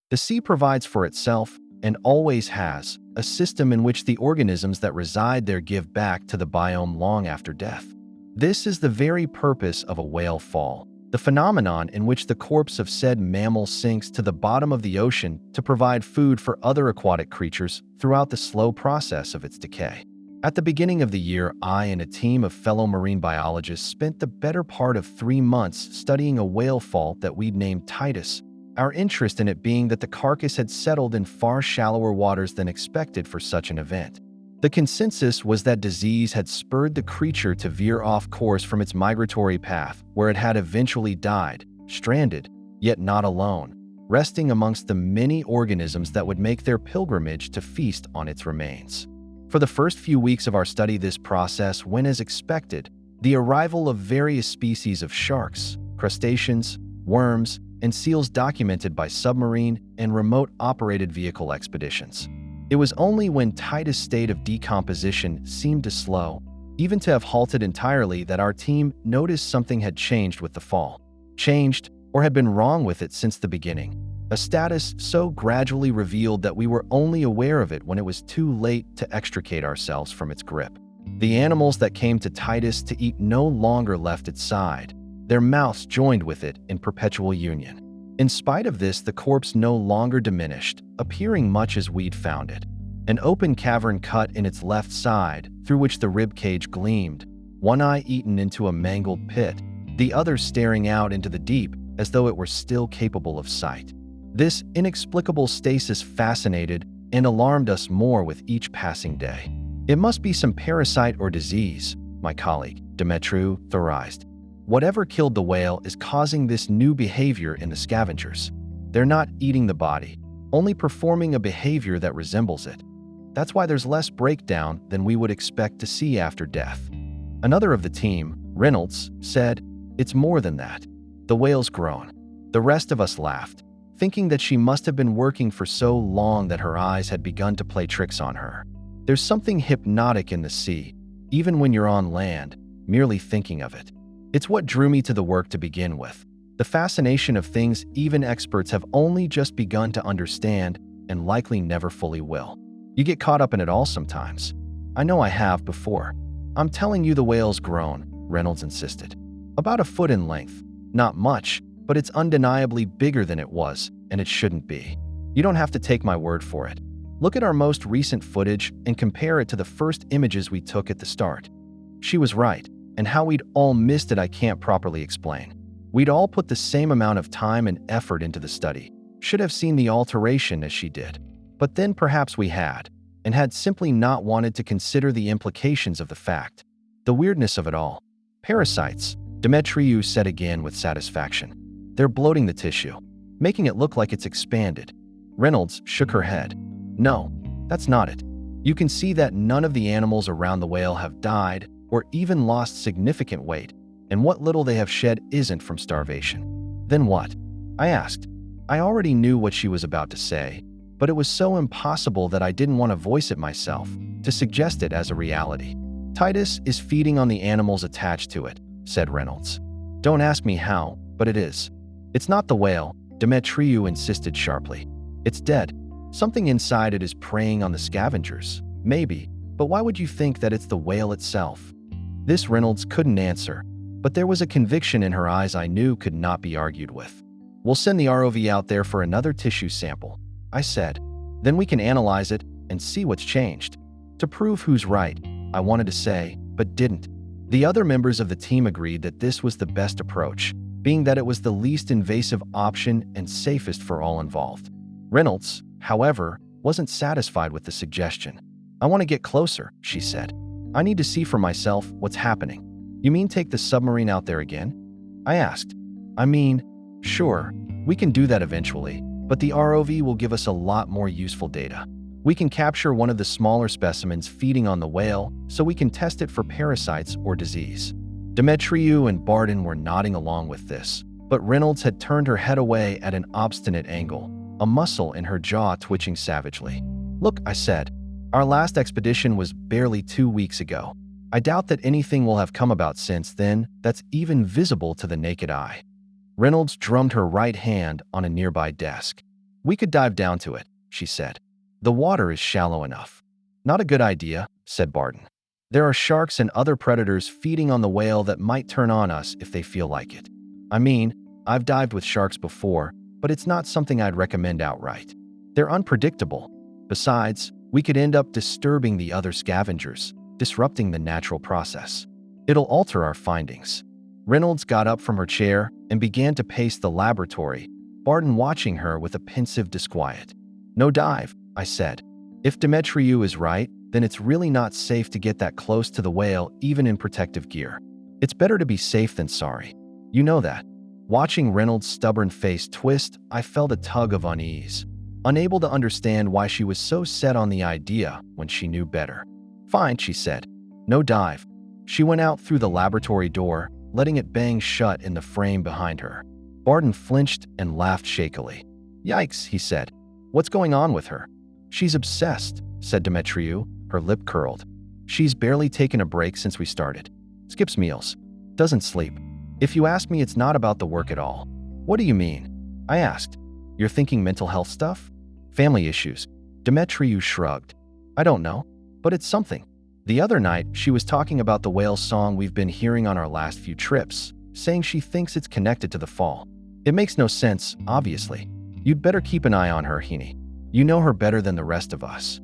The sea provides for itself, and always has, a system in which the organisms that reside there give back to the biome long after death. This is the very purpose of a whale fall, the phenomenon in which the corpse of said mammal sinks to the bottom of the ocean to provide food for other aquatic creatures throughout the slow process of its decay. At the beginning of the year, I and a team of fellow marine biologists spent the better part of 3 months studying a whale fall that we'd named Titus, our interest in it being that the carcass had settled in far shallower waters than expected for such an event. The consensus was that disease had spurred the creature to veer off course from its migratory path, where it had eventually died, stranded, yet not alone, resting amongst the many organisms that would make their pilgrimage to feast on its remains. For the first few weeks of our study, this process went as expected. The arrival of various species of sharks, crustaceans, worms, and seals documented by submarine and remote-operated vehicle expeditions. It was only when Titus' state of decomposition seemed to slow, even to have halted entirely, that our team noticed something had changed with the fall. Changed, or had been wrong with it since the beginning. A status so gradually revealed that we were only aware of it when it was too late to extricate ourselves from its grip. The animals that came to Titus to eat no longer left its side. Their mouths joined with it in perpetual union. In spite of this, the corpse no longer diminished, appearing much as we'd found it. An open cavern cut in its left side, through which the rib cage gleamed, one eye eaten into a mangled pit, the other staring out into the deep as though it were still capable of sight. This inexplicable stasis fascinated and alarmed us more with each passing day. It must be some parasite or disease, my colleague, Demetriou, theorized. Whatever killed the whale is causing this new behavior in the scavengers. They're not eating the body, only performing a behavior that resembles it. That's why there's less breakdown than we would expect to see after death. Another of the team, Reynolds, said, "It's more than that. The whale's grown." The rest of us laughed, thinking that she must have been working for so long that her eyes had begun to play tricks on her. There's something hypnotic in the sea, even when you're on land, merely thinking of it. It's what drew me to the work to begin with. The fascination of things even experts have only just begun to understand and likely never fully will. You get caught up in it all sometimes. I know I have before. "I'm telling you the whale's grown," Reynolds insisted. "About a foot in length. Not much, but it's undeniably bigger than it was, and it shouldn't be. You don't have to take my word for it. Look at our most recent footage and compare it to the first images we took at the start." She was right, and how we'd all missed it I can't properly explain. We'd all put the same amount of time and effort into the study, should have seen the alteration as she did. But then perhaps we had, and had simply not wanted to consider the implications of the fact. The weirdness of it all. "Parasites," Demetriou said again with satisfaction. "They're bloating the tissue, making it look like it's expanded." Reynolds shook her head. "No, that's not it. You can see that none of the animals around the whale have died or even lost significant weight, and what little they have shed isn't from starvation." "Then what?" I asked. I already knew what she was about to say, but it was so impossible that I didn't want to voice it myself, to suggest it as a reality. "Titus is feeding on the animals attached to it," said Reynolds. "Don't ask me how, but it is. It's not the whale," Demetriou insisted sharply. "It's dead. Something inside it is preying on the scavengers. Maybe, but why would you think that it's the whale itself?" This Reynolds couldn't answer, but there was a conviction in her eyes I knew could not be argued with. "We'll send the ROV out there for another tissue sample," I said. "Then we can analyze it and see what's changed." To prove who's right, I wanted to say, but didn't. The other members of the team agreed that this was the best approach, being that it was the least invasive option and safest for all involved. Reynolds, however, wasn't satisfied with the suggestion. "I want to get closer," she said. "I need to see for myself what's happening." "You mean take the submarine out there again?" I asked. "I mean, sure, we can do that eventually, but the ROV will give us a lot more useful data. We can capture one of the smaller specimens feeding on the whale so we can test it for parasites or disease." Demetriou and Barden were nodding along with this, but Reynolds had turned her head away at an obstinate angle, a muscle in her jaw twitching savagely. "Look," I said, "our last expedition was barely 2 weeks ago. I doubt that anything will have come about since then that's even visible to the naked eye." Reynolds drummed her right hand on a nearby desk. We could dive down to it, she said. The water is shallow enough. Not a good idea, said Barton. There are sharks and other predators feeding on the whale that might turn on us if they feel like it. I mean, I've dived with sharks before, but it's not something I'd recommend outright. They're unpredictable. Besides, we could end up disturbing the other scavengers, disrupting the natural process. It'll alter our findings. Reynolds got up from her chair and began to pace the laboratory, Barton watching her with a pensive disquiet. No dive, I said. If Demetriou is right, then it's really not safe to get that close to the whale even in protective gear. It's better to be safe than sorry. You know that. Watching Reynolds' stubborn face twist, I felt a tug of unease, unable to understand why she was so set on the idea when she knew better. Fine, she said. No dive. She went out through the laboratory door, letting it bang shut in the frame behind her. Barton flinched and laughed shakily. Yikes, he said. What's going on with her? She's obsessed, said Demetriou, her lip curled. She's barely taken a break since we started. Skips meals. Doesn't sleep. If you ask me, it's not about the work at all. What do you mean? I asked. You're thinking mental health stuff? Family issues. Demetriou shrugged. I don't know, but it's something. The other night, she was talking about the whale song we've been hearing on our last few trips, saying she thinks it's connected to the fall. It makes no sense, obviously. You'd better keep an eye on her, Heaney. You know her better than the rest of us.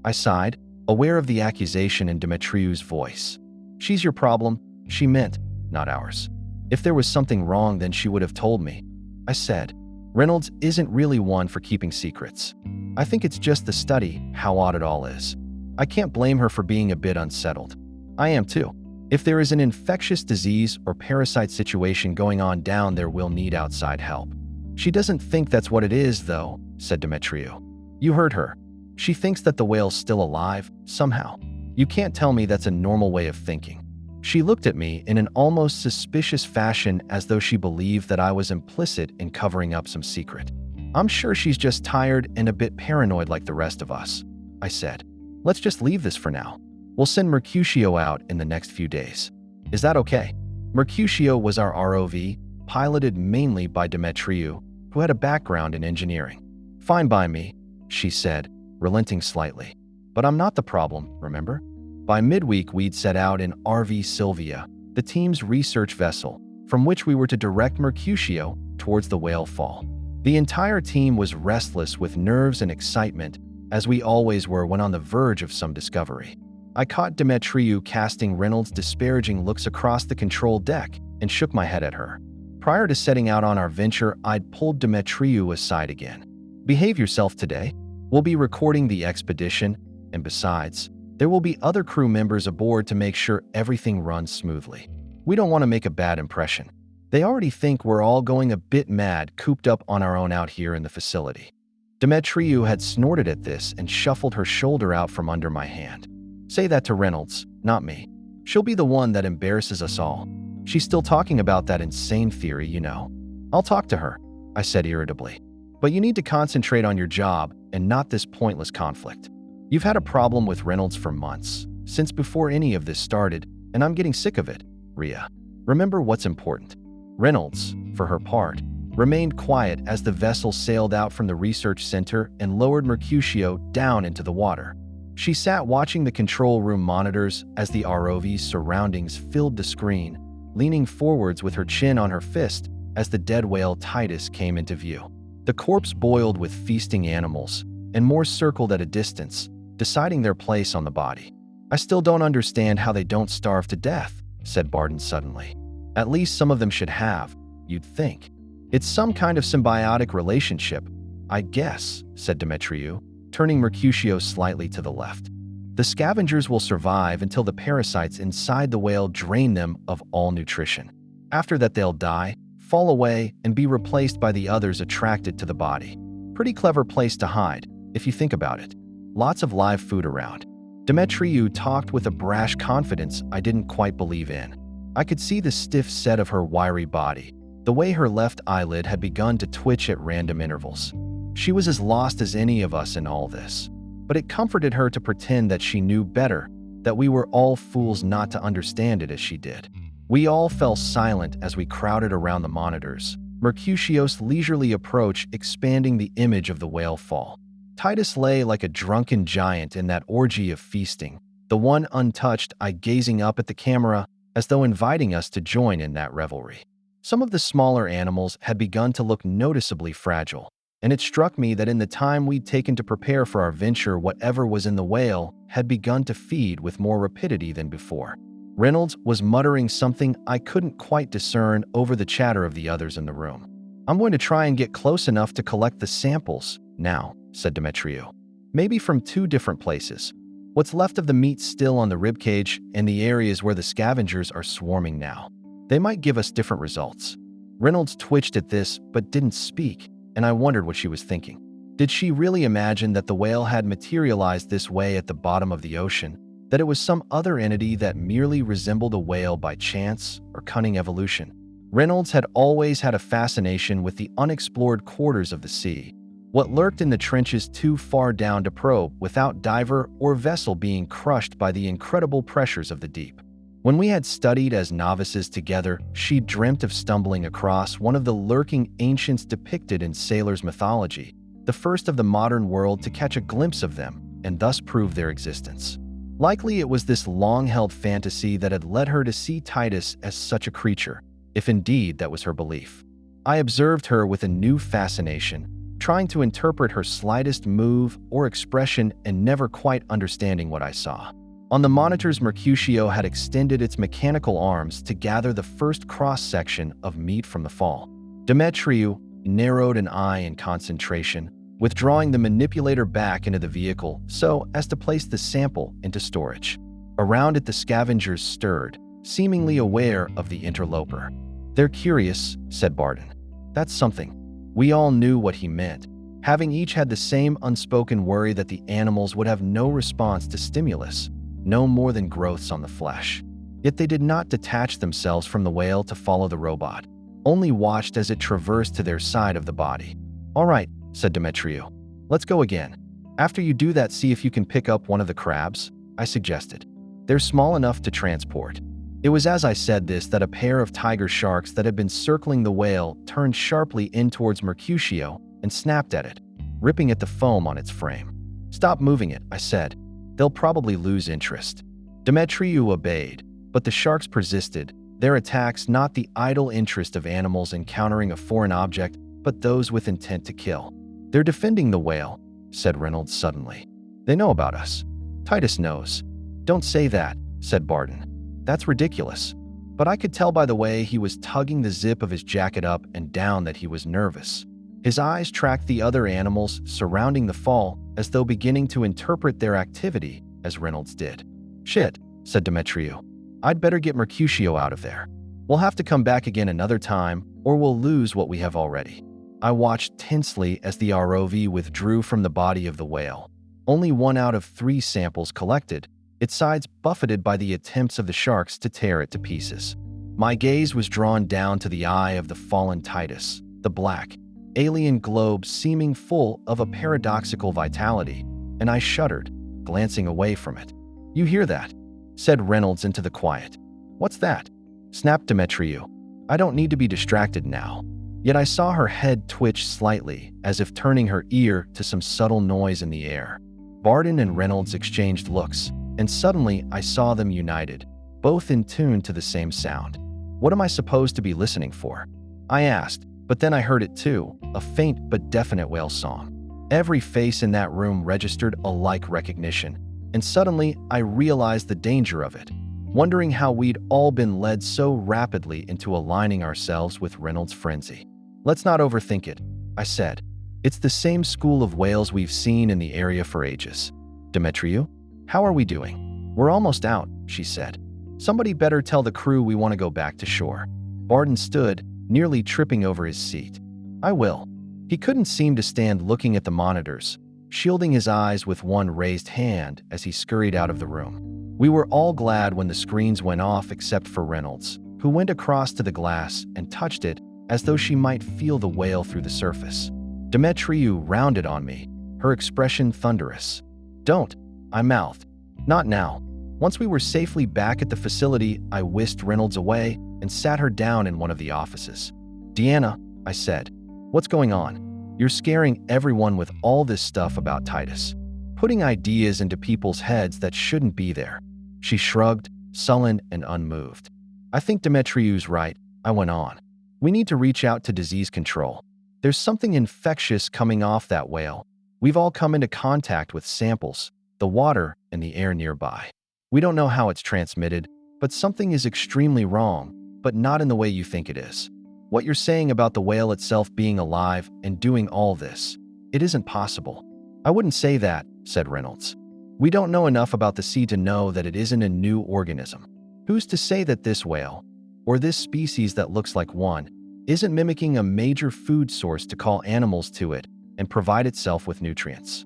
I sighed, aware of the accusation in Demetriou's voice. She's your problem, she meant, not ours. If there was something wrong, then she would have told me. I said, Reynolds isn't really one for keeping secrets. I think it's just the study, how odd it all is. I can't blame her for being a bit unsettled. I am too. If there is an infectious disease or parasite situation going on down there, we'll need outside help. She doesn't think that's what it is, though, said Demetriou. You heard her. She thinks that the whale's still alive, somehow. You can't tell me that's a normal way of thinking. She looked at me in an almost suspicious fashion, as though she believed that I was implicit in covering up some secret. I'm sure she's just tired and a bit paranoid like the rest of us, I said. Let's just leave this for now. We'll send Mercutio out in the next few days. Is that okay? Mercutio was our ROV, piloted mainly by Demetriou, who had a background in engineering. Fine by me, she said, relenting slightly. But I'm not the problem, remember? By midweek, we'd set out in RV Sylvia, the team's research vessel, from which we were to direct Mercutio towards the whale fall. The entire team was restless with nerves and excitement, as we always were when on the verge of some discovery. I caught Demetriou casting Reynolds' disparaging looks across the control deck and shook my head at her. Prior to setting out on our venture, I'd pulled Demetriou aside again. Behave yourself today. We'll be recording the expedition, and besides, there will be other crew members aboard to make sure everything runs smoothly. We don't want to make a bad impression. They already think we're all going a bit mad, cooped up on our own out here in the facility. Demetriou had snorted at this and shuffled her shoulder out from under my hand. Say that to Reynolds, not me. She'll be the one that embarrasses us all. She's still talking about that insane theory, you know. I'll talk to her, I said irritably. But you need to concentrate on your job and not this pointless conflict. You've had a problem with Reynolds for months, since before any of this started, and I'm getting sick of it, Rhea. Remember what's important. Reynolds, for her part, remained quiet as the vessel sailed out from the research center and lowered Mercutio down into the water. She sat watching the control room monitors as the ROV's surroundings filled the screen, leaning forwards with her chin on her fist as the dead whale Titus came into view. The corpse boiled with feasting animals, and more circled at a distance, deciding their place on the body. I still don't understand how they don't starve to death, said Barton suddenly. At least some of them should have, you'd think. It's some kind of symbiotic relationship, I guess, said Demetriou, turning Mercutio slightly to the left. The scavengers will survive until the parasites inside the whale drain them of all nutrition. After that, they'll die, fall away, and be replaced by the others attracted to the body. Pretty clever place to hide, if you think about it. Lots of live food around. Demetriou talked with a brash confidence I didn't quite believe in. I could see the stiff set of her wiry body, the way her left eyelid had begun to twitch at random intervals. She was as lost as any of us in all this, but it comforted her to pretend that she knew better, that we were all fools not to understand it as she did. We all fell silent as we crowded around the monitors, Mercutio's leisurely approach expanding the image of the whale fall. Titus lay like a drunken giant in that orgy of feasting, the one untouched eye gazing up at the camera as though inviting us to join in that revelry. Some of the smaller animals had begun to look noticeably fragile, and it struck me that in the time we'd taken to prepare for our venture, whatever was in the whale had begun to feed with more rapidity than before. Reynolds was muttering something I couldn't quite discern over the chatter of the others in the room. "I'm going to try and get close enough to collect the samples now," said Demetriou. "Maybe from 2 different places. What's left of the meat still on the ribcage and the areas where the scavengers are swarming now. They might give us different results." Reynolds twitched at this but didn't speak, and I wondered what she was thinking. Did she really imagine that the whale had materialized this way at the bottom of the ocean? That it was some other entity that merely resembled a whale by chance or cunning evolution? Reynolds had always had a fascination with the unexplored quarters of the sea, what lurked in the trenches too far down to probe without diver or vessel being crushed by the incredible pressures of the deep. When we had studied as novices together, she dreamt of stumbling across one of the lurking ancients depicted in sailors' mythology, the first of the modern world to catch a glimpse of them and thus prove their existence. Likely it was this long-held fantasy that had led her to see Titus as such a creature, if indeed that was her belief. I observed her with a new fascination, trying to interpret her slightest move or expression and never quite understanding what I saw. On the monitors, Mercutio had extended its mechanical arms to gather the first cross-section of meat from the fall. Demetriou narrowed an eye in concentration, withdrawing the manipulator back into the vehicle so as to place the sample into storage. Around it, the scavengers stirred, seemingly aware of the interloper. "They're curious," said Barton. "That's something." We all knew what he meant, having each had the same unspoken worry that the animals would have no response to stimulus, no more than growths on the flesh. Yet they did not detach themselves from the whale to follow the robot, only watched as it traversed to their side of the body. "All right," said Demetriou. "Let's go again. After you do that, see if you can pick up one of the crabs," I suggested. "They're small enough to transport." It was as I said this that a pair of tiger sharks that had been circling the whale turned sharply in towards Mercutio and snapped at it, ripping at the foam on its frame. "Stop moving it," I said. "They'll probably lose interest." Demetriou obeyed, but the sharks persisted, their attacks not the idle interest of animals encountering a foreign object, but those with intent to kill. "They're defending the whale," said Reynolds suddenly. "They know about us." "Titus knows." "Don't say that," said Barton. "That's ridiculous." But I could tell by the way he was tugging the zip of his jacket up and down that he was nervous. His eyes tracked the other animals surrounding the fall as though beginning to interpret their activity as Reynolds did. "Shit," said Demetriou. "I'd better get Mercutio out of there. We'll have to come back again another time, or we'll lose what we have already." I watched tensely as the ROV withdrew from the body of the whale. Only 1 out of 3 samples collected, its sides buffeted by the attempts of the sharks to tear it to pieces. My gaze was drawn down to the eye of the fallen Titus, the black, alien globe seeming full of a paradoxical vitality, and I shuddered, glancing away from it. "You hear that?" said Reynolds into the quiet. "What's that?" snapped Demetriou. "I don't need to be distracted now." Yet I saw her head twitch slightly, as if turning her ear to some subtle noise in the air. Barton and Reynolds exchanged looks, and suddenly I saw them united, both in tune to the same sound. "What am I supposed to be listening for?" I asked, but then I heard it too, a faint but definite whale song. Every face in that room registered a like recognition, and suddenly I realized the danger of it, wondering how we'd all been led so rapidly into aligning ourselves with Reynolds' frenzy. "Let's not overthink it," I said. "It's the same school of whales we've seen in the area for ages." "Demetriou, how are we doing?" "We're almost out," she said. "Somebody better tell the crew we want to go back to shore." Barton stood, nearly tripping over his seat. "I will." He couldn't seem to stand looking at the monitors, shielding his eyes with one raised hand as he scurried out of the room. We were all glad when the screens went off except for Reynolds, who went across to the glass and touched it as though she might feel the whale through the surface. Demetriou rounded on me, her expression thunderous. "Don't," I mouthed. "Not now." Once we were safely back at the facility, I whisked Reynolds away and sat her down in one of the offices. "Deanna," I said. What's going on? You're scaring everyone with all this stuff about Titus. Putting ideas into people's heads that shouldn't be there. She shrugged, sullen and unmoved. I think Demetriou's right, I went on. We need to reach out to disease control. There's something infectious coming off that whale. We've all come into contact with samples, the water and the air nearby. We don't know how it's transmitted, but something is extremely wrong, but not in the way you think it is. What you're saying about the whale itself being alive and doing all this, it isn't possible. I wouldn't say that, said Reynolds. We don't know enough about the sea to know that it isn't a new organism. Who's to say that this whale, or this species that looks like one, isn't mimicking a major food source to call animals to it and provide itself with nutrients?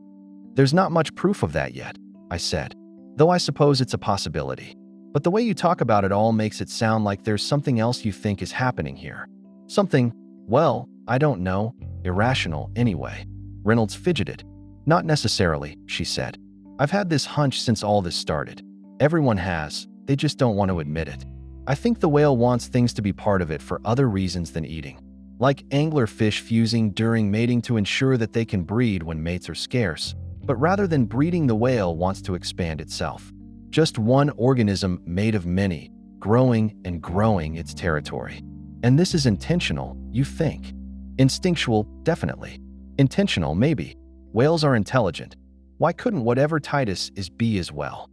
There's not much proof of that yet, I said, though I suppose it's a possibility. But the way you talk about it all makes it sound like there's something else you think is happening here. Something, well, I don't know, irrational anyway. Reynolds fidgeted. Not necessarily, she said. I've had this hunch since all this started. Everyone has, they just don't want to admit it. I think the whale wants things to be part of it for other reasons than eating. Like anglerfish fusing during mating to ensure that they can breed when mates are scarce. But rather than breeding, the whale wants to expand itself. Just one organism made of many, growing and growing its territory. And this is intentional, you think? Instinctual, definitely. Intentional, maybe. Whales are intelligent. Why couldn't whatever Titus is be as well?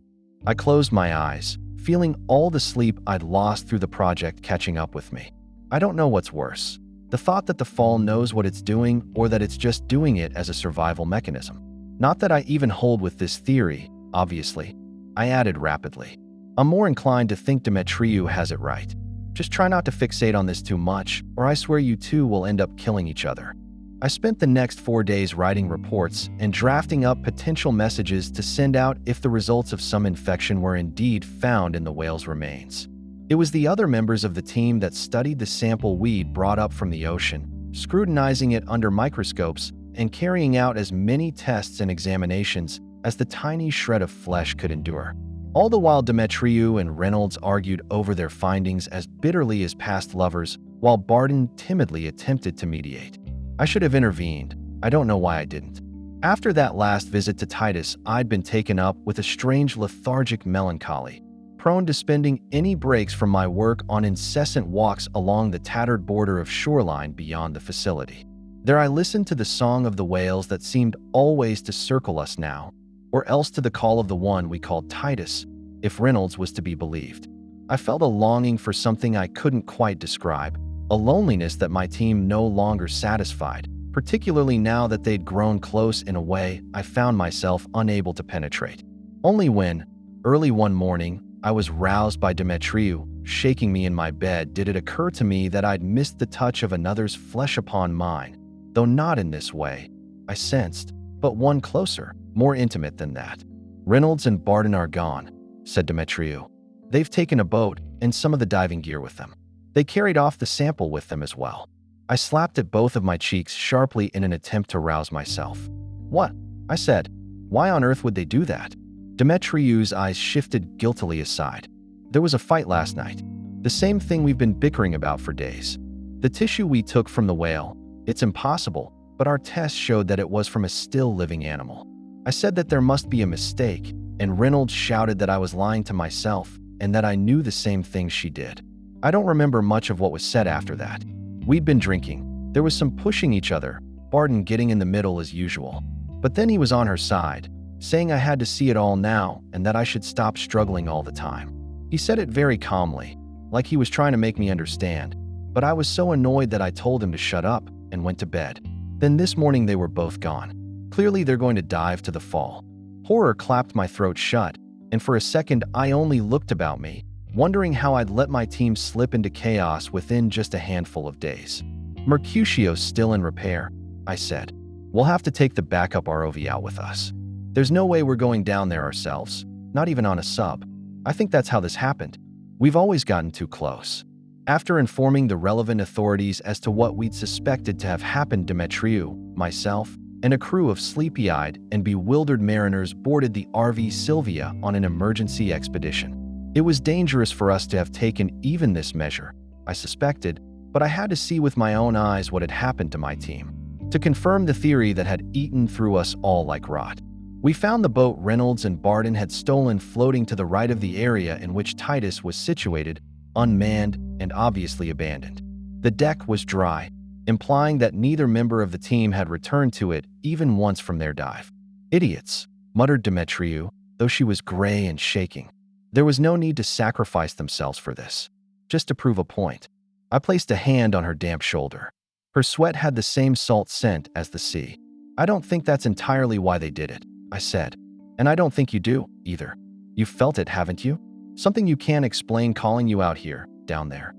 I closed my eyes, feeling all the sleep I'd lost through the project catching up with me. I don't know what's worse, the thought that the fall knows what it's doing or that it's just doing it as a survival mechanism. Not that I even hold with this theory, obviously. I added rapidly. I'm more inclined to think Demetriou has it right. Just try not to fixate on this too much, or I swear you two will end up killing each other. I spent the next 4 days writing reports and drafting up potential messages to send out if the results of some infection were indeed found in the whale's remains. It was the other members of the team that studied the sample we'd brought up from the ocean, scrutinizing it under microscopes and carrying out as many tests and examinations as the tiny shred of flesh could endure. All the while, Demetriou and Reynolds argued over their findings as bitterly as past lovers, while Barden timidly attempted to mediate. I should have intervened. I don't know why I didn't. After that last visit to Titus, I'd been taken up with a strange lethargic melancholy, prone to spending any breaks from my work on incessant walks along the tattered border of shoreline beyond the facility. There I listened to the song of the whales that seemed always to circle us now, or else to the call of the one we called Titus, if Reynolds was to be believed. I felt a longing for something I couldn't quite describe, a loneliness that my team no longer satisfied, particularly now that they'd grown close in a way I found myself unable to penetrate. Only when, early one morning, I was roused by Demetriou shaking me in my bed did it occur to me that I'd missed the touch of another's flesh upon mine, though not in this way, I sensed, but one closer, more intimate than that. Reynolds and Barden are gone, said Demetriou. They've taken a boat and some of the diving gear with them. They carried off the sample with them as well. I slapped at both of my cheeks sharply in an attempt to rouse myself. What? I said. Why on earth would they do that? Demetriou's eyes shifted guiltily aside. There was a fight last night. The same thing we've been bickering about for days. The tissue we took from the whale, it's impossible, but our tests showed that it was from a still living animal. I said that there must be a mistake, and Reynolds shouted that I was lying to myself and that I knew the same thing she did. I don't remember much of what was said after that. We'd been drinking. There was some pushing each other, Barden getting in the middle as usual. But then he was on her side, saying I had to see it all now and that I should stop struggling all the time. He said it very calmly, like he was trying to make me understand, but I was so annoyed that I told him to shut up and went to bed. Then this morning they were both gone. Clearly they're going to dive to the fall. Horror clapped my throat shut, and for a second I only looked about me, wondering how I'd let my team slip into chaos within just a handful of days. Mercutio's still in repair, I said. We'll have to take the backup ROV out with us. There's no way we're going down there ourselves, not even on a sub. I think that's how this happened. We've always gotten too close. After informing the relevant authorities as to what we'd suspected to have happened, Demetriou, myself, and a crew of sleepy-eyed and bewildered mariners boarded the RV Sylvia on an emergency expedition. It was dangerous for us to have taken even this measure, I suspected, but I had to see with my own eyes what had happened to my team, to confirm the theory that had eaten through us all like rot. We found the boat Reynolds and Barden had stolen floating to the right of the area in which Titus was situated, unmanned and obviously abandoned. The deck was dry, implying that neither member of the team had returned to it even once from their dive. "Idiots," muttered Demetriou, though she was gray and shaking. There was no need to sacrifice themselves for this, just to prove a point. I placed a hand on her damp shoulder. Her sweat had the same salt scent as the sea. "I don't think that's entirely why they did it," I said. "And I don't think you do, either. You felt it, haven't you? Something you can't explain calling you out here, down there."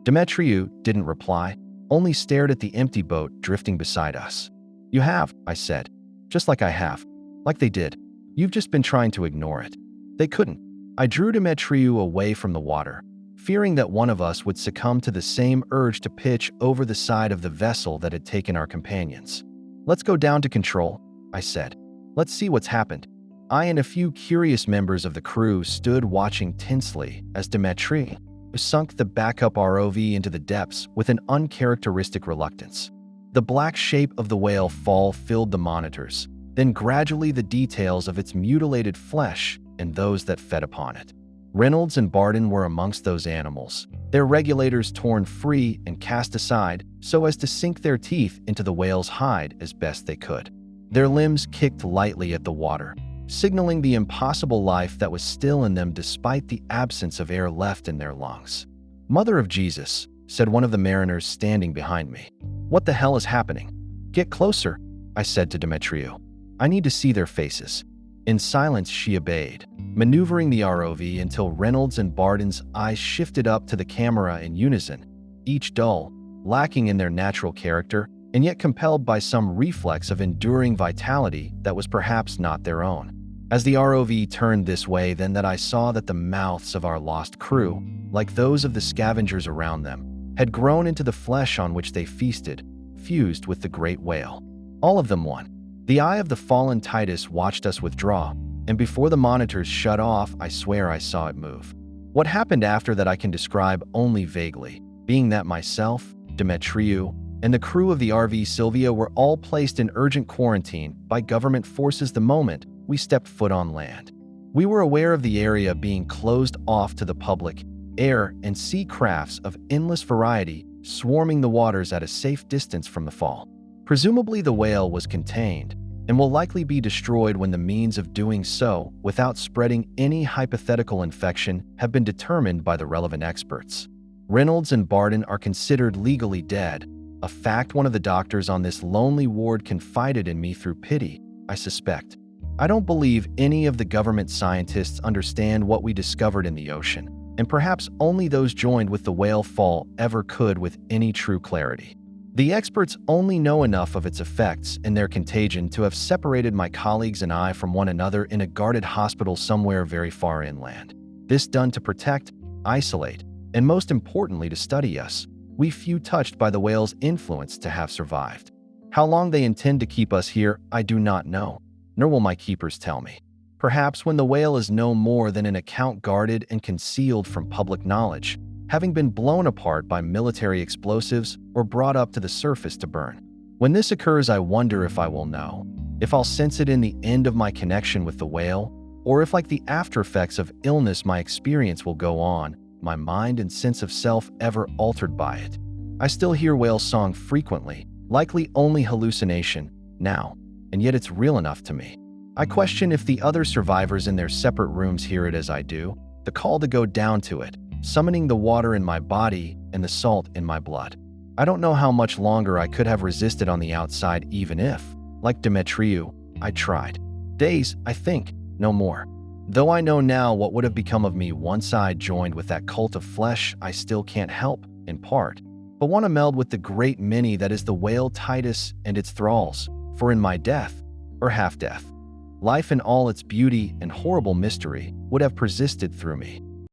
Demetriou didn't reply, only stared at the empty boat drifting beside us. "You have," I said. "Just like I have. Like they did. You've just been trying to ignore it. They couldn't." I drew Demetriou away from the water, fearing that one of us would succumb to the same urge to pitch over the side of the vessel that had taken our companions. "Let's go down to control," I said. "Let's see what's happened." I and a few curious members of the crew stood watching tensely as Demetriou sunk the backup ROV into the depths with an uncharacteristic reluctance. The black shape of the whale fall filled the monitors, then gradually the details of its mutilated flesh and those that fed upon it. Reynolds and Barden were amongst those animals, their regulators torn free and cast aside so as to sink their teeth into the whale's hide as best they could. Their limbs kicked lightly at the water, signaling the impossible life that was still in them despite the absence of air left in their lungs. "Mother of Jesus," said one of the mariners standing behind me. "What the hell is happening?" "Get closer," I said to Demetriou. "I need to see their faces." In silence, she obeyed, maneuvering the ROV until Reynolds and Barden's eyes shifted up to the camera in unison, each dull, lacking in their natural character, and yet compelled by some reflex of enduring vitality that was perhaps not their own. As the ROV turned this way, then that I saw that the mouths of our lost crew, like those of the scavengers around them, had grown into the flesh on which they feasted, fused with the great whale. All of them one. The eye of the fallen Titus watched us withdraw, and before the monitors shut off, I swear I saw it move. What happened after that I can describe only vaguely, being that myself, Demetriou, and the crew of the RV Sylvia were all placed in urgent quarantine by government forces the moment we stepped foot on land. We were aware of the area being closed off to the public, air and sea crafts of endless variety swarming the waters at a safe distance from the fall. Presumably the whale was contained and will likely be destroyed when the means of doing so without spreading any hypothetical infection have been determined by the relevant experts. Reynolds and Barden are considered legally dead, a fact one of the doctors on this lonely ward confided in me through pity, I suspect. I don't believe any of the government scientists understand what we discovered in the ocean, and perhaps only those joined with the whale fall ever could with any true clarity. The experts only know enough of its effects and their contagion to have separated my colleagues and I from one another in a guarded hospital somewhere very far inland. This done to protect, isolate, and most importantly to study us, we few touched by the whale's influence to have survived. How long they intend to keep us here, I do not know, nor will my keepers tell me. Perhaps when the whale is no more than an account guarded and concealed from public knowledge, having been blown apart by military explosives or brought up to the surface to burn. When this occurs, I wonder if I will know, if I'll sense it in the end of my connection with the whale, or if like the after effects of illness my experience will go on, my mind and sense of self ever altered by it. I still hear whale song frequently, likely only hallucination, now, and yet it's real enough to me. I question if the other survivors in their separate rooms hear it as I do, the call to go down to it, summoning the water in my body and the salt in my blood. I don't know how much longer I could have resisted on the outside even if, like Demetriou, I tried. Days, I think, no more. Though I know now what would have become of me once I joined with that cult of flesh, I still can't help, in part, but want to meld with the great many that is the whale Titus and its thralls, for in my death, or half-death, life in all its beauty and horrible mystery would have persisted through me.